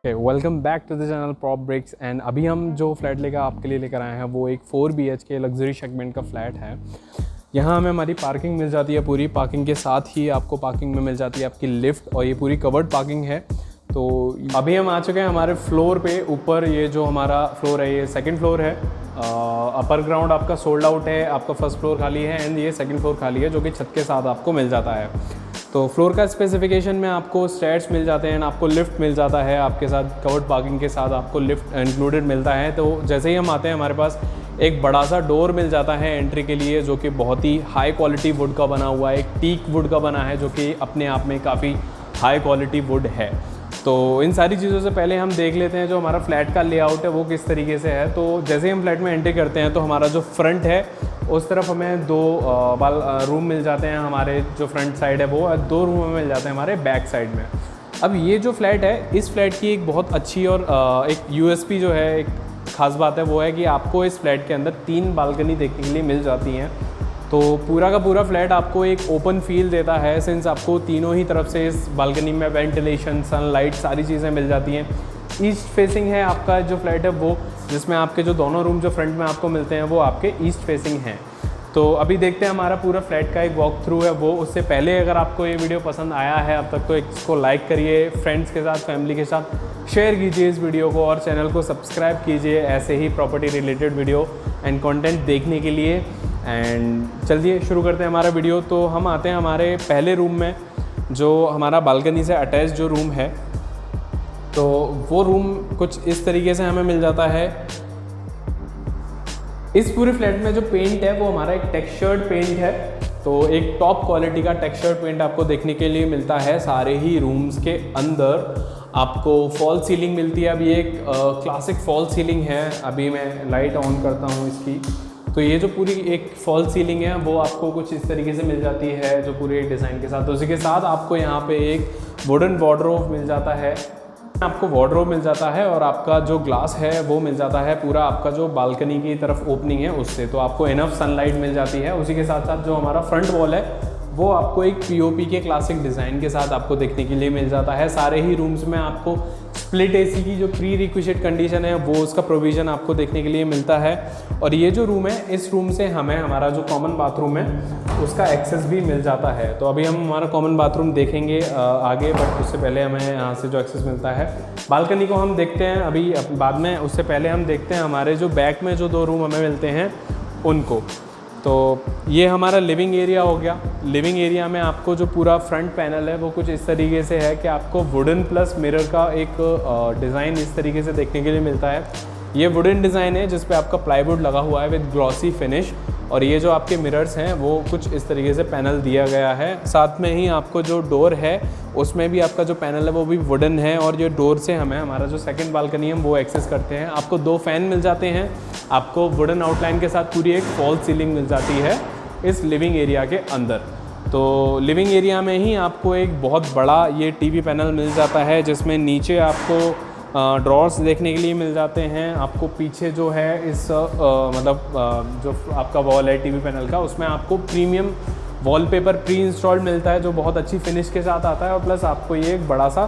Welcome back to the channel prop bricks. And अभी हम जो फ्लैट लेकर आपके लिए लेकर आए हैं वो एक 4 BHK लग्जरी सेगमेंट का फ्लैट है। यहाँ हमें हमारी पार्किंग मिल जाती है, पूरी पार्किंग के साथ ही आपको पार्किंग में मिल जाती है आपकी लिफ्ट, और ये पूरी कवर्ड पार्किंग है। तो अभी हम आ चुके हैं हमारे फ्लोर पे ऊपर। ये जो हमारा फ्लोर है ये सेकंड फ्लोर है। अपर ग्राउंड आपका सोल्ड आउट है, आपका फर्स्ट फ्लोर खाली है एंड ये सेकंड फ्लोर खाली है जो कि छत के साथ आपको मिल जाता है। तो फ्लोर का स्पेसिफिकेशन में आपको स्टेयर्स मिल जाते हैं, आपको लिफ्ट मिल जाता है, आपके साथ कवर्ड पार्किंग के साथ आपको लिफ्ट इंक्लूडेड मिलता है। तो जैसे ही हम आते हैं हमारे पास एक बड़ा सा डोर मिल जाता है एंट्री के लिए, जो कि बहुत ही हाई क्वालिटी वुड का बना हुआ है, एक टीक वुड का बना है जो कि अपने आप में काफ़ी हाई क्वालिटी वुड है। तो इन सारी चीज़ों से पहले हम देख लेते हैं जो हमारा फ्लैट का लेआउट है वो किस तरीके से है। तो जैसे ही हम फ्लैट में एंट्री करते हैं तो हमारा जो फ्रंट है उस तरफ हमें दो रूम मिल जाते हैं। हमारे जो फ्रंट साइड है वो 2 रूम हमें मिल जाते हैं हमारे बैक साइड में। अब ये जो फ्लैट है, इस फ्लैट की एक बहुत अच्छी और एक USP जो है, एक ख़ास बात है, वो है कि आपको इस फ्लैट के अंदर 3 बालकनी देखने के लिए मिल जाती हैं। तो पूरा का पूरा फ्लैट आपको एक ओपन फील देता है, सिंस आपको तीनों ही तरफ से इस बालकनी में वेंटिलेशन, सनलाइट, सारी चीज़ें मिल जाती हैं। ईस्ट फेसिंग है आपका जो फ्लैट है वो, जिसमें आपके जो दोनों रूम जो फ्रंट में आपको मिलते हैं वो आपके ईस्ट फेसिंग हैं। तो अभी देखते हैं हमारा पूरा फ्लैट का एक वॉक थ्रू है वो। उससे पहले अगर आपको ये वीडियो पसंद आया है अब तक तो इसको लाइक करिए, फ्रेंड्स के साथ, फैमिली के साथ शेयर कीजिए इस वीडियो को, और चैनल को सब्सक्राइब कीजिए ऐसे ही property related video and content देखने के लिए। एंड चलिए शुरू करते हैं हमारा वीडियो। तो हम आते हैं हमारे पहले रूम में, जो हमारा बालकनी से अटैच जो रूम है। तो वो रूम कुछ इस तरीके से हमें मिल जाता है। इस पूरे फ्लैट में जो पेंट है वो हमारा एक टेक्सचर्ड पेंट है। तो एक टॉप क्वालिटी का टेक्सचर्ड पेंट आपको देखने के लिए मिलता है सारे ही रूम्स के अंदर। आपको फॉल सीलिंग मिलती है। अभी एक क्लासिक फॉल सीलिंग है। अभी मैं लाइट ऑन करता हूँ इसकी। तो ये जो पूरी एक फॉल सीलिंग है वो आपको कुछ इस तरीके से मिल जाती है जो पूरे डिज़ाइन के साथ। तो उसी के साथ आपको यहाँ पे एक वुडन वार्डरोब मिल जाता है, आपको वार्डरोब मिल जाता है, और आपका जो ग्लास है वो मिल जाता है पूरा आपका जो बालकनी की तरफ ओपनिंग है उससे। तो आपको इनफ सनलाइट मिल जाती है। उसी के साथ साथ जो हमारा फ्रंट वॉल है वो आपको एक POP के क्लासिक डिज़ाइन के साथ आपको देखने के लिए मिल जाता है। सारे ही रूम्स में आपको स्प्लिट AC की जो प्री रिक्विजिट कंडीशन है वो उसका प्रोविज़न आपको देखने के लिए मिलता है। और ये जो रूम है, इस रूम से हमें हमारा जो कॉमन बाथरूम है उसका एक्सेस भी मिल जाता है। तो अभी हम हमारा कॉमन बाथरूम देखेंगे आगे, बट उससे पहले हमें यहाँ से जो एक्सेस मिलता है बालकनी को हम देखते हैं अभी बाद में। उससे पहले हम देखते हैं हमारे जो बैक में जो 2 रूम हमें मिलते हैं उनको। तो ये हमारा लिविंग एरिया हो गया। लिविंग एरिया में आपको जो पूरा फ्रंट पैनल है वो कुछ इस तरीके से है कि आपको वुडन प्लस मिरर का एक डिज़ाइन इस तरीके से देखने के लिए मिलता है। ये वुडन डिज़ाइन है जिस पे आपका प्लाईवुड लगा हुआ है विद ग्लॉसी फिनिश, और ये जो आपके मिरर्स हैं वो कुछ इस तरीके से पैनल दिया गया है। साथ में ही आपको जो डोर है उसमें भी आपका जो पैनल है वो भी वुडन है, और ये डोर से हमें हमारा जो सेकंड बालकनी है वो एक्सेस करते हैं। आपको 2 फैन मिल जाते हैं, आपको वुडन आउटलाइन के साथ पूरी एक फॉल सीलिंग मिल जाती है इस लिविंग एरिया के अंदर। तो लिविंग एरिया में ही आपको एक बहुत बड़ा ये TV पैनल मिल जाता है, जिसमें नीचे आपको ड्रॉर्स देखने के लिए मिल जाते हैं। आपको पीछे जो है इस जो आपका वॉल है TV पैनल का, उसमें आपको प्रीमियम वॉलपेपर प्री इंस्टॉल्ड मिलता है जो बहुत अच्छी फिनिश के साथ आता है। और प्लस आपको ये एक बड़ा सा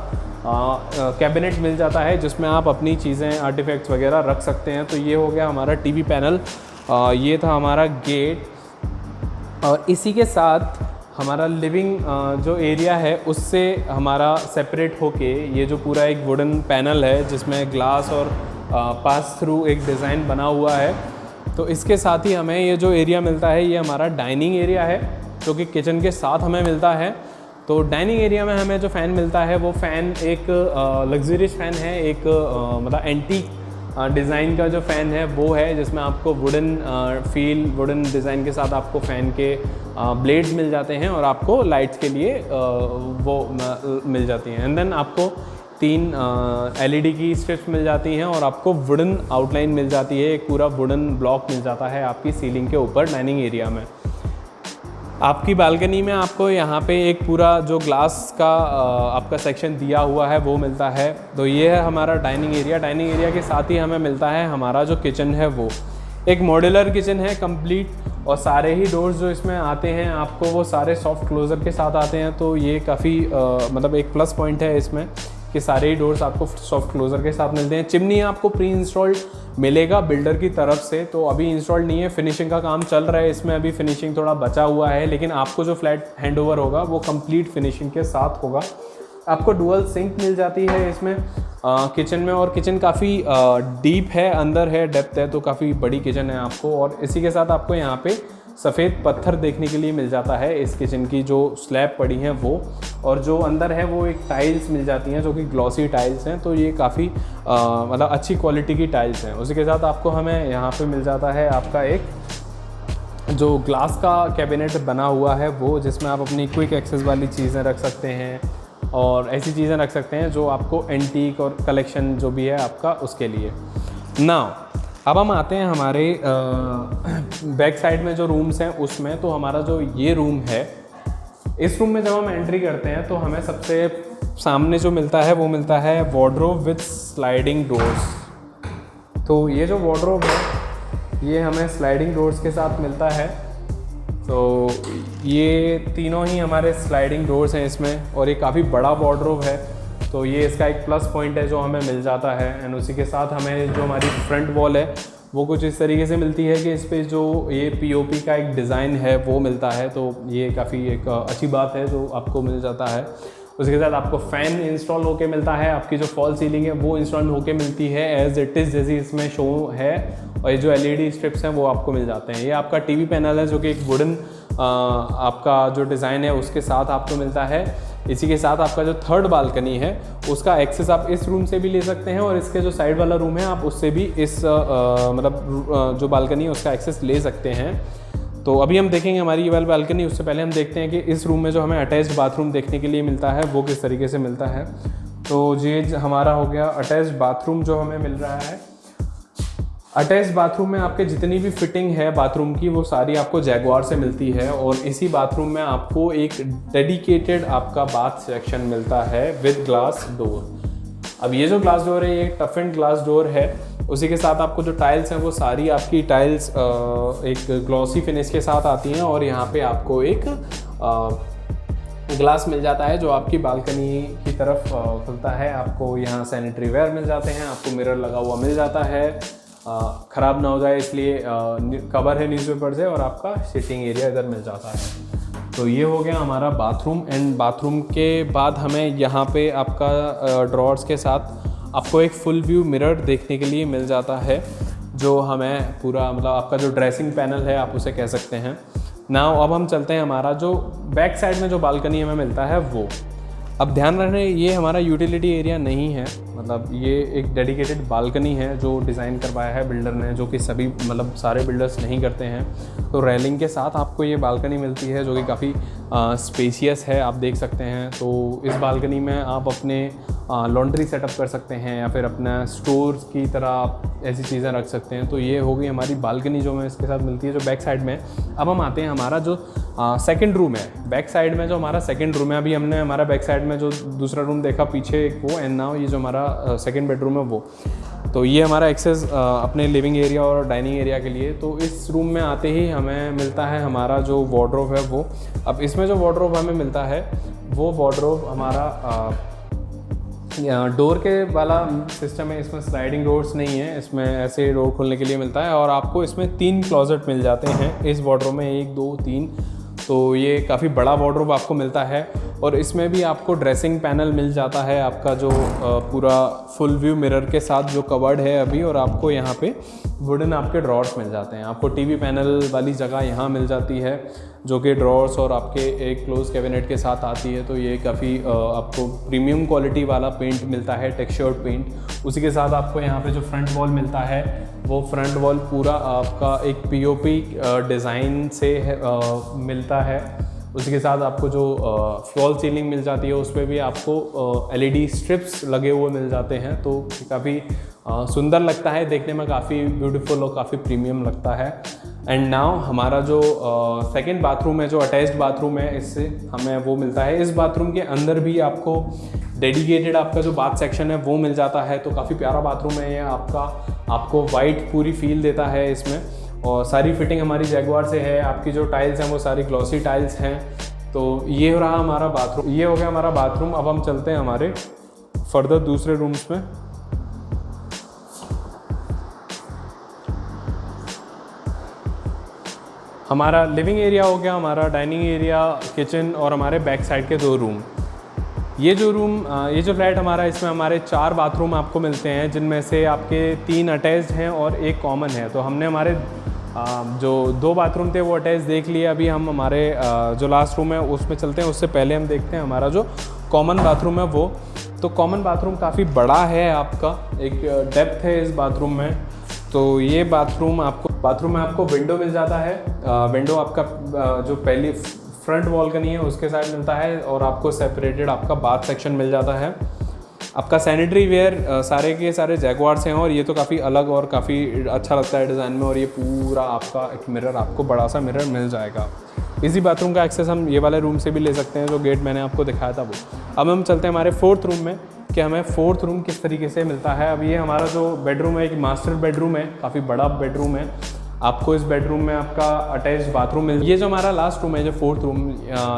कैबिनेट मिल जाता है जिसमें आप अपनी चीज़ें, आर्टिफैक्ट्स वगैरह रख सकते हैं। तो ये हो गया हमारा TV पैनल। ये था हमारा गेट, और इसी के साथ हमारा लिविंग जो एरिया है उससे हमारा सेपरेट होके ये जो पूरा एक वुडन पैनल है जिसमें ग्लास और पास थ्रू एक डिज़ाइन बना हुआ है। तो इसके साथ ही हमें ये जो एरिया मिलता है ये हमारा डाइनिंग एरिया है जो कि किचन के साथ हमें मिलता है। तो डाइनिंग एरिया में हमें जो फ़ैन मिलता है वो फ़ैन एक लग्जरियस फ़ैन है, एक मतलब एंटीक डिज़ाइन का जो फ़ैन है वो है, जिसमें आपको वुडन डिज़ाइन के साथ आपको फ़ैन के ब्लेड्स मिल जाते हैं, और आपको लाइट्स के लिए वो मिल जाती हैं। एंड देन आपको 3 LED की स्ट्रिप्स मिल जाती हैं, और आपको वुडन आउटलाइन मिल जाती है। एक पूरा वुडन ब्लॉक मिल जाता है आपकी सीलिंग के ऊपर डाइनिंग एरिया में। आपकी बालकनी में आपको यहाँ पे एक पूरा जो ग्लास का आपका सेक्शन दिया हुआ है वो मिलता है। तो ये है हमारा डाइनिंग एरिया। डाइनिंग एरिया के साथ ही हमें मिलता है हमारा जो किचन है वो एक मॉड्यूलर किचन है कंप्लीट, और सारे ही डोर्स जो इसमें आते हैं आपको वो सारे सॉफ्ट क्लोज़र के साथ आते हैं। तो ये काफ़ी मतलब एक प्लस पॉइंट है इसमें कि सारे ही डोर्स आपको सॉफ्ट क्लोजर के साथ मिलते हैं। चिमनी आपको प्री इंस्टॉल्ड मिलेगा बिल्डर की तरफ से, तो अभी इंस्टॉल्ड नहीं है, फिनिशिंग का काम चल रहा है इसमें, अभी फिनिशिंग थोड़ा बचा हुआ है, लेकिन आपको जो फ्लैट हैंडओवर होगा वो कंप्लीट फिनिशिंग के साथ होगा। आपको डुअल सिंक मिल जाती है इसमें किचन में, और किचन काफ़ी डीप है, अंदर है, डेप्थ है, तो काफ़ी बड़ी किचन है आपको। और इसी के साथ आपको यहाँ पे सफ़ेद पत्थर देखने के लिए मिल जाता है इस किचन की जो स्लैब पड़ी हैं वो, और जो अंदर है वो एक टाइल्स मिल जाती हैं जो कि ग्लॉसी टाइल्स हैं, तो ये काफ़ी मतलब अच्छी क्वालिटी की टाइल्स हैं। उसी के साथ आपको हमें यहाँ पे मिल जाता है आपका एक जो ग्लास का कैबिनेट बना हुआ है वो, जिसमें आप अपनी क्विक एक्सेस वाली चीज़ें रख सकते हैं और ऐसी चीज़ें रख सकते हैं जो आपको एंटीक और कलेक्शन जो भी है आपका उसके लिए। नाउ अब हम आते हैं हमारे बैक साइड में जो रूम्स हैं उसमें। तो हमारा जो ये रूम है, इस रूम में जब हम एंट्री करते हैं तो हमें सबसे सामने जो मिलता है वो मिलता है वार्डरोब विद स्लाइडिंग डोर्स। तो ये जो वार्डरोब है ये हमें स्लाइडिंग डोर्स के साथ मिलता है। तो ये तीनों ही हमारे स्लाइडिंग डोर्स हैं इसमें, और ये काफ़ी बड़ा वार्डरोब है, तो ये इसका एक प्लस पॉइंट है जो हमें मिल जाता है। एंड उसी के साथ हमें जो हमारी फ्रंट वॉल है वो कुछ इस तरीके से मिलती है कि इस पर जो ये पीओपी का एक डिज़ाइन है वो मिलता है, तो ये काफ़ी एक अच्छी बात है जो आपको मिल जाता है। उसके साथ आपको फ़ैन इंस्टॉल होके मिलता है, आपकी जो फॉल सीलिंग है वो इंस्टॉल होके मिलती है एज इट इज़ जैसी इसमें शो है, और ये जो एलईडी स्ट्रिप्स हैं वो आपको मिल जाते हैं। ये आपका टीवी पैनल है जो कि एक वुडन आपका जो डिज़ाइन है उसके साथ आपको मिलता है। इसी के साथ आपका जो थर्ड बालकनी है उसका एक्सेस आप इस रूम से भी ले सकते हैं, और इसके जो साइड वाला रूम है आप उससे भी इस मतलब जो बालकनी है उसका एक्सेस ले सकते हैं। तो अभी हम देखेंगे हमारी ये वाली बालकनी, उससे पहले हम देखते हैं कि इस रूम में जो हमें अटैच्ड बाथरूम देखने के लिए मिलता है वो किस तरीके से मिलता है। तो ये हमारा हो गया अटैच्ड बाथरूम जो हमें मिल रहा है। अटैच्ड बाथरूम में आपके जितनी भी फिटिंग है बाथरूम की वो सारी आपको जैगुआर से मिलती है, और इसी बाथरूम में आपको एक डेडिकेटेड आपका बाथ सेक्शन मिलता है विद ग्लास डोर। अब ये जो ग्लास डोर है ये एक टफ एंड ग्लास डोर है। उसी के साथ आपको जो टाइल्स हैं वो सारी आपकी टाइल्स एक ग्लॉसी फिनिश के साथ आती हैं, और यहाँ पे आपको एक ग्लास मिल जाता है जो आपकी बालकनी की तरफ खुलता है। आपको यहाँ सैनिटरी वेयर मिल जाते हैं, आपको मिरर लगा हुआ मिल जाता है, ख़राब ना हो जाए इसलिए कवर है न्यूज़पेपर से, और आपका सिटिंग एरिया इधर मिल जाता है। तो ये हो गया हमारा बाथरूम। एंड बाथरूम के बाद हमें यहाँ पे आपका ड्रॉर्स के साथ आपको एक फुल व्यू मिरर देखने के लिए मिल जाता है, जो हमें पूरा मतलब आपका जो ड्रेसिंग पैनल है आप उसे कह सकते हैं। नाउ अब हम चलते हैं हमारा जो बैक साइड में जो बालकनी हमें मिलता है वो। अब ध्यान रखने ये हमारा यूटिलिटी एरिया नहीं है, मतलब ये एक डेडिकेटेड बालकनी है जो डिज़ाइन करवाया है बिल्डर ने, जो कि सभी मतलब सारे बिल्डर्स नहीं करते हैं। तो रेलिंग के साथ आपको ये बालकनी मिलती है जो कि काफ़ी स्पेसियस है, आप देख सकते हैं। तो इस बालकनी में आप अपने लॉन्ड्री सेटअप कर सकते हैं या फिर अपना स्टोर की तरह आप ऐसी चीज़ें रख सकते हैं। तो ये हो गई हमारी बालकनी जो हमें इसके साथ मिलती है जो बैक साइड में। अब हम आते हैं हमारा जो सेकंड रूम है। बैक साइड में जो हमारा सेकंड रूम है, अभी हमने हमारा बैक साइड में जो दूसरा रूम देखा पीछे एक वो, एंड नाउ ये जो हमारा सेकंड बेडरूम है वो। तो ये हमारा एक्सेस अपने लिविंग एरिया और डाइनिंग एरिया के लिए। तो इस रूम में आते ही हमें मिलता है हमारा जो वार्डरोब है वो। अब इसमें जो वार्डरोब हमें मिलता है वो वार्डरोब हमारा डोर के वाला सिस्टम है, इसमें स्लाइडिंग डोर्स नहीं है, इसमें ऐसे डोर खोलने के लिए मिलता है। और आपको इसमें 3 क्लोजेट मिल जाते हैं इस वार्डरोब में, 1 2 3। तो ये काफ़ी बड़ा वार्डरोब आपको मिलता है, और इसमें भी आपको ड्रेसिंग पैनल मिल जाता है आपका जो पूरा फुल व्यू मिरर के साथ जो कवर्ड है अभी। और आपको यहाँ पे वुडन आपके ड्रॉर्स मिल जाते हैं, आपको टीवी पैनल वाली जगह यहाँ मिल जाती है जो कि ड्रॉर्स और आपके एक क्लोज कैबिनेट के साथ आती है। तो ये काफ़ी आपको प्रीमियम क्वालिटी वाला पेंट मिलता है, टेक्सचर्ड पेंट। उसी के साथ आपको यहाँ पे जो फ्रंट वॉल मिलता है वो फ्रंट वॉल पूरा आपका एक पीओपी डिज़ाइन से मिलता है। उसी के साथ आपको जो फॉल सीलिंग मिल जाती है उस पर भी आपको एलईडी स्ट्रिप्स लगे हुए मिल जाते हैं। तो काफ़ी सुंदर लगता है देखने में, काफ़ी ब्यूटीफुल और काफ़ी प्रीमियम लगता है। एंड नाउ हमारा जो सेकंड बाथरूम है, जो अटैच्ड बाथरूम है, इससे हमें वो मिलता है। इस बाथरूम के अंदर भी आपको डेडिकेटेड आपका जो बाथ सेक्शन है वो मिल जाता है। तो काफ़ी प्यारा बाथरूम है ये आपको वाइट पूरी फील देता है इसमें, और सारी फिटिंग हमारी जैगुआर से है। आपकी जो टाइल्स हैं वो सारी ग्लॉसी टाइल्स हैं। तो ये हो रहा हमारा बाथरूम, ये हो गया हमारा बाथरूम। अब हम चलते हैं हमारे फर्दर दूसरे रूम्स में। हमारा लिविंग एरिया हो गया, हमारा डाइनिंग एरिया, किचन और हमारे बैक साइड के 2 रूम। ये जो फ्लैट हमारा, इसमें हमारे 4 बाथरूम आपको मिलते हैं, जिनमें से आपके 3 अटैच्ड हैं और 1 कॉमन है। तो हमने हमारे जो 2 बाथरूम थे वो अटैच देख लिए। अभी हम हमारे जो लास्ट रूम है उसमें चलते हैं। उससे पहले हम देखते हैं हमारा जो कॉमन बाथरूम है वो। तो कॉमन बाथरूम काफ़ी बड़ा है आपका, एक डेप्थ है इस बाथरूम में। तो ये बाथरूम में आपको विंडो मिल जाता है। विंडो आपका जो पहली फ्रंट बालकनी है उसके साइड मिलता है, और आपको सेपरेटेड आपका बाथ सेक्शन मिल जाता है। आपका सैनिटरी वेयर सारे के सारे जैगुआर से हैं, और ये तो काफ़ी अलग और काफ़ी अच्छा लगता है डिज़ाइन में। और ये पूरा आपका एक मिरर, आपको बड़ा सा मिरर मिल जाएगा। इसी बाथरूम का एक्सेस हम ये वाले रूम से भी ले सकते हैं, जो गेट मैंने आपको दिखाया था वो। अब हम चलते हैं हमारे 4th रूम में कि हमें 4th रूम किस तरीके से मिलता है। अब ये हमारा जो बेडरूम है, एक मास्टर बेडरूम है, काफ़ी बड़ा बेडरूम है। आपको इस बेडरूम में आपका अटैच्ड बाथरूम मिल। ये जो हमारा लास्ट रूम है, जो 4th रूम,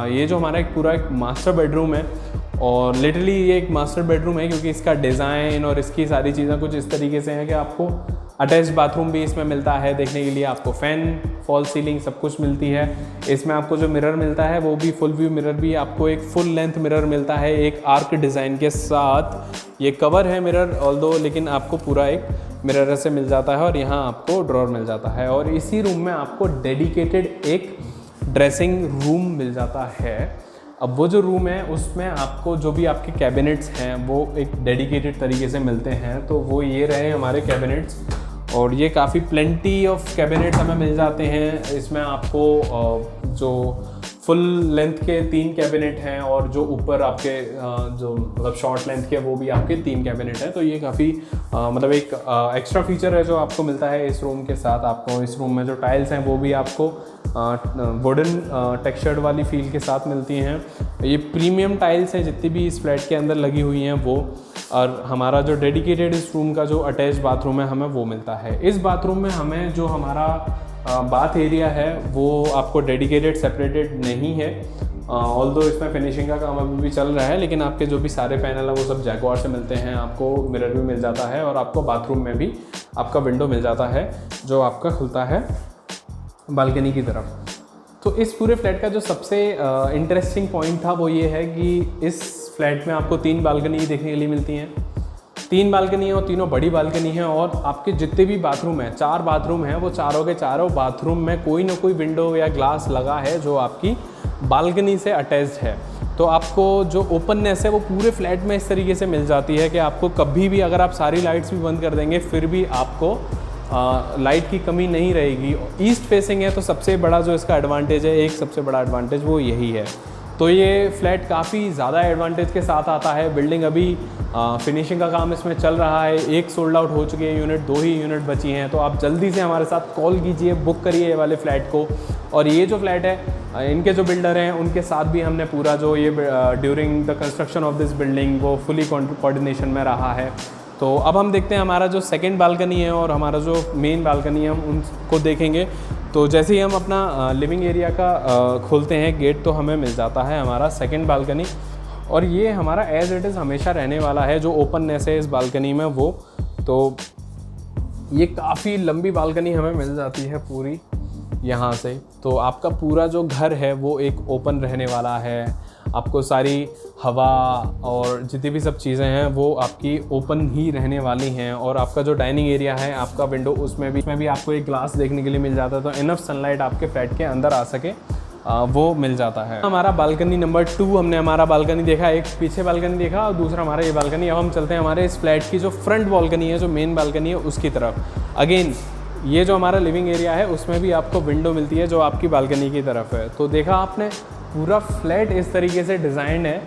ये जो हमारा एक मास्टर बेडरूम है, और लिटरली ये एक मास्टर बेडरूम है क्योंकि इसका डिज़ाइन और इसकी सारी चीज़ें कुछ इस तरीके से हैं कि आपको अटैच्ड बाथरूम भी इसमें मिलता है देखने के लिए। आपको फ़ैन, फॉल सीलिंग सब कुछ मिलती है। इसमें आपको जो मिरर मिलता है वो भी फुल व्यू मिरर भी, आपको एक फुल लेंथ मिरर मिलता है एक आर्क डिज़ाइन के साथ। ये कवर है मिरर ऑल्दो, लेकिन आपको पूरा एक मिरर से मिल जाता है, और यहाँ आपको ड्रॉर मिल जाता है। और इसी रूम में आपको डेडिकेटेड एक ड्रेसिंग रूम मिल जाता है। अब वो जो रूम है उसमें आपको जो भी आपके कैबिनेट्स हैं वो एक डेडिकेटेड तरीके से मिलते हैं। तो वो ये रहे हमारे कैबिनेट्स, और ये काफ़ी प्लेंटी ऑफ कैबिनेट्स हमें मिल जाते हैं। इसमें आपको जो फुल लेंथ के 3 कैबिनेट हैं, और जो ऊपर आपके जो मतलब शॉर्ट लेंथ के वो भी आपके 3 कैबिनेट हैं। तो ये काफ़ी मतलब एक एक्स्ट्रा फीचर है जो आपको मिलता है इस रूम के साथ। आपको इस रूम में जो टाइल्स हैं वो भी आपको वुडन टेक्सचर्ड वाली फील के साथ मिलती हैं। ये प्रीमियम टाइल्स हैं जितनी भी इस फ्लैट के अंदर लगी हुई हैं वो। और हमारा जो डेडिकेटेड इस रूम का जो अटैच बाथरूम है हमें वो मिलता है। इस बाथरूम में हमें जो हमारा बाथ एरिया है वो आपको डेडिकेटेड सेपरेटेड नहीं है, ऑल्दो इसमें फिनिशिंग का काम अभी भी चल रहा है, लेकिन आपके जो भी सारे पैनल है वो सब जैगुआर से मिलते हैं। आपको मिरर भी मिल जाता है, और आपको बाथरूम में भी आपका विंडो मिल जाता है जो आपका खुलता है बालकनी की तरफ। तो इस पूरे फ्लैट का जो सबसे इंटरेस्टिंग पॉइंट था वो ये है कि इस फ्लैट में आपको 3 बालकनी देखने के लिए मिलती हैं। 3 बालकनी है, और तीनों बड़ी बालकनी है। और आपके जितने भी बाथरूम हैं, 4 बाथरूम हैं, वो चारों के चारों बाथरूम में कोई ना कोई विंडो या ग्लास लगा है जो आपकी बालकनी से अटैच्ड है। तो आपको जो ओपननेस है वो पूरे फ्लैट में इस तरीके से मिल जाती है कि आपको कभी भी, अगर आप सारी लाइट्स भी बंद कर देंगे फिर भी आपको लाइट की कमी नहीं रहेगी। ईस्ट फेसिंग है, तो सबसे बड़ा जो इसका एडवांटेज है, एक सबसे बड़ा एडवांटेज वो यही है। तो ये फ्लैट काफ़ी ज़्यादा एडवांटेज के साथ आता है। बिल्डिंग अभी फिनिशिंग का काम इसमें चल रहा है। 1 सोल्ड आउट हो चुकी है यूनिट, 2 ही यूनिट बची हैं। तो आप जल्दी से हमारे साथ कॉल कीजिए, बुक करिए ये वाले फ्लैट को। और ये जो फ्लैट है, इनके जो बिल्डर हैं उनके साथ भी हमने पूरा जो ये during the construction of this building वो फुली कोऑर्डिनेशन में रहा है। तो अब हम देखते हैं हमारा जो सेकंड बालकनी है और हमारा जो मेन बालकनी है हम उनको देखेंगे। तो जैसे ही हम अपना लिविंग एरिया का खोलते हैं गेट, तो हमें मिल जाता है हमारा सेकंड बालकनी। और ये हमारा एज इट इज़ हमेशा रहने वाला है। जो ओपननेस है इस बालकनी में वो, तो ये काफ़ी लंबी बालकनी हमें मिल जाती है पूरी यहाँ से। तो आपका पूरा जो घर है वो एक ओपन रहने वाला है। आपको सारी हवा और जितनी भी सब चीज़ें हैं वो आपकी ओपन ही रहने वाली हैं। और आपका जो डाइनिंग एरिया है, आपका विंडो उसमें भी आपको एक ग्लास देखने के लिए मिल जाता है, तो इनफ सनलाइट आपके फ्लैट के अंदर आ सके वो मिल जाता है। हमारा बालकनी नंबर 2, हमने हमारा बालकनी देखा, एक पीछे बालकनी देखा और दूसरा हमारा ये बालकनी। अब हम चलते हैं हमारे इस फ्लैट की जो फ्रंट बालकनी है, जो मेन बालकनी है उसकी तरफ। अगेन ये जो हमारा लिविंग एरिया है उसमें भी आपको विंडो मिलती है जो आपकी बालकनी की तरफ है। तो देखा आपने, पूरा फ्लैट इस तरीके से डिज़ाइन है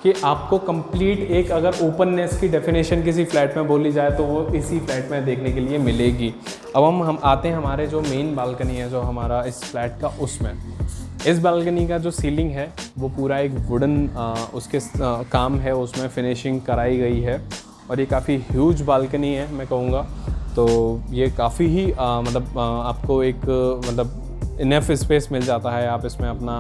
कि आपको कंप्लीट एक, अगर ओपननेस की डेफिनेशन किसी फ्लैट में बोली जाए तो वो इसी फ्लैट में देखने के लिए मिलेगी। अब हम आते हैं हमारे जो मेन बालकनी है जो हमारा इस फ्लैट का, उसमें इस बालकनी का जो सीलिंग है वो पूरा एक वुडन उसके काम है, उसमें फिनिशिंग कराई गई है। और ये काफ़ी ह्यूज बालकनी है मैं कहूँगा। तो ये काफ़ी ही आपको एक मतलब इनफ स्पेस मिल जाता है। आप इसमें अपना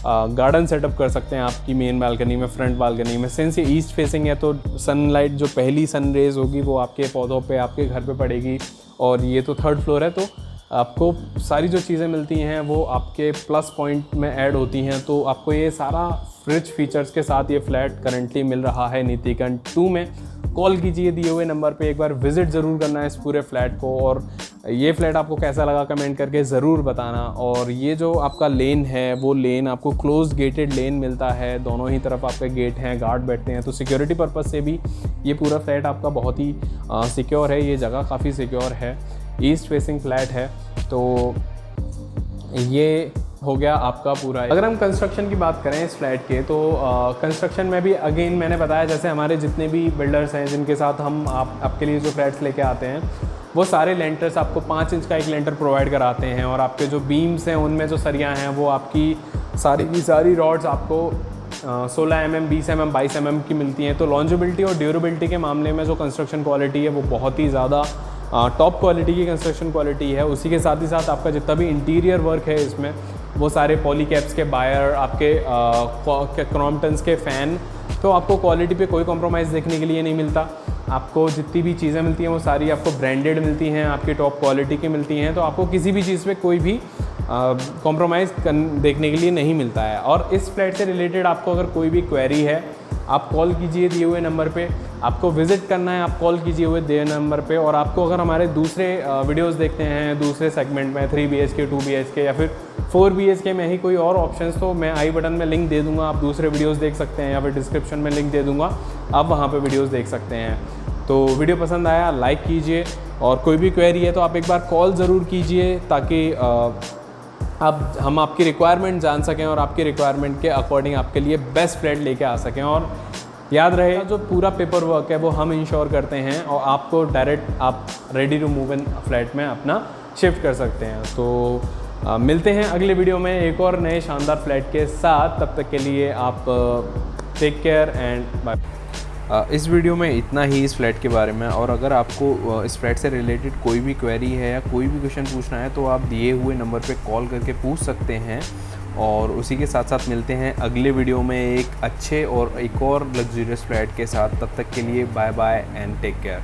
गार्डन सेटअप कर सकते हैं आपकी मेन बालकनी में, फ्रंट बालकनी में। सिंस ये ईस्ट फेसिंग है तो सनलाइट जो पहली सन रेज होगी वो आपके पौधों पे, आपके घर पे पड़ेगी। और ये तो 3rd फ्लोर है तो आपको सारी जो चीज़ें मिलती हैं वो आपके प्लस पॉइंट में ऐड होती हैं। तो आपको ये सारा रिच फीचर्स के साथ ये फ्लैट करंटली मिल रहा है नीतिकंठ 2 में। कॉल कीजिए दिए हुए नंबर पे, एक बार विज़िट ज़रूर करना है इस पूरे फ्लैट को। और ये फ्लैट आपको कैसा लगा कमेंट करके ज़रूर बताना। और ये जो आपका लेन है वो लेन आपको क्लोज गेटेड लेन मिलता है, दोनों ही तरफ आपके गेट हैं, गार्ड बैठते हैं। तो सिक्योरिटी पर्पज़ से भी ये पूरा फ्लैट आपका बहुत ही सिक्योर है, ये जगह काफ़ी सिक्योर है, ईस्ट फेसिंग फ्लैट है। तो ये हो गया आपका पूरा। अगर हम कंस्ट्रक्शन की बात करें इस फ्लैट के तो कंस्ट्रक्शन में भी अगेन मैंने बताया जैसे हमारे जितने भी बिल्डर्स हैं जिनके साथ हम आपके लिए जो फ्लैट्स लेके आते हैं वो सारे लेंटर्स आपको 5 इंच का एक लेंटर प्रोवाइड कराते हैं। और आपके जो बीम्स हैं उनमें जो सरियाँ हैं वो आपकी सारी की सारी रॉड्स आपको 16 mm, 20 mm, 22 mm की मिलती हैं। तो लॉन्जिबिलिटी और ड्यूरेबिलिटी के मामले में जो कंस्ट्रक्शन क्वालिटी है वो बहुत ही ज़्यादा टॉप क्वालिटी की कंस्ट्रक्शन क्वालिटी है। उसी के साथ ही साथ आपका जितना भी इंटीरियर वर्क है इसमें वो सारे पॉलीकैप्स के बायर, आपके क्रॉम्पटन्स के फ़ैन। तो आपको क्वालिटी पे कोई कॉम्प्रोमाइज़ देखने के लिए नहीं मिलता। आपको जितनी भी चीज़ें मिलती हैं वो सारी आपको ब्रांडेड मिलती हैं, आपकी टॉप क्वालिटी की मिलती हैं। तो आपको किसी भी चीज़ पे कोई भी कॉम्प्रोमाइज़ देखने के लिए नहीं मिलता है। और इस फ्लैट से रिलेटेड आपको अगर कोई भी क्वेरी है आप कॉल कीजिए दिए हुए नंबर पे। आपको विज़िट करना है आप कॉल कीजिए हुए दिए नंबर पे। और आपको अगर हमारे दूसरे वीडियोस देखते हैं दूसरे सेगमेंट में 3 BHK 2 BHK या फिर 4 BHK में ही कोई और ऑप्शंस, तो मैं आई बटन में लिंक दे दूंगा, आप दूसरे वीडियोस देख सकते हैं, या फिर डिस्क्रिप्शन में लिंक दे दूंगा, आप वहाँ पे वीडियोस देख सकते हैं। तो वीडियो पसंद आया लाइक कीजिए, और कोई भी क्वेरी है तो आप एक बार कॉल ज़रूर कीजिए ताकि हम आपकी रिक्वायरमेंट जान सकें और आपकी रिक्वायरमेंट के अकॉर्डिंग आपके लिए बेस्ट फ्लैट लेके आ सकें। और याद रहे जो पूरा पेपर वर्क है वो हम इंश्योर करते हैं और आपको डायरेक्ट आप ready to move in flat में अपना शिफ्ट कर सकते हैं। तो मिलते हैं अगले वीडियो में एक और नए शानदार फ्लैट के साथ। तब तक के लिए आप टेक केयर एंड बाय। इस वीडियो में इतना ही इस फ्लैट के बारे में। और अगर आपको इस फ्लैट से रिलेटेड कोई भी क्वेरी है या कोई भी क्वेश्चन पूछना है तो आप दिए हुए नंबर पे कॉल करके पूछ सकते हैं। और उसी के साथ साथ मिलते हैं अगले वीडियो में एक अच्छे और एक और लग्जरियस फ्लैट के साथ। तब तक के लिए bye bye and take care.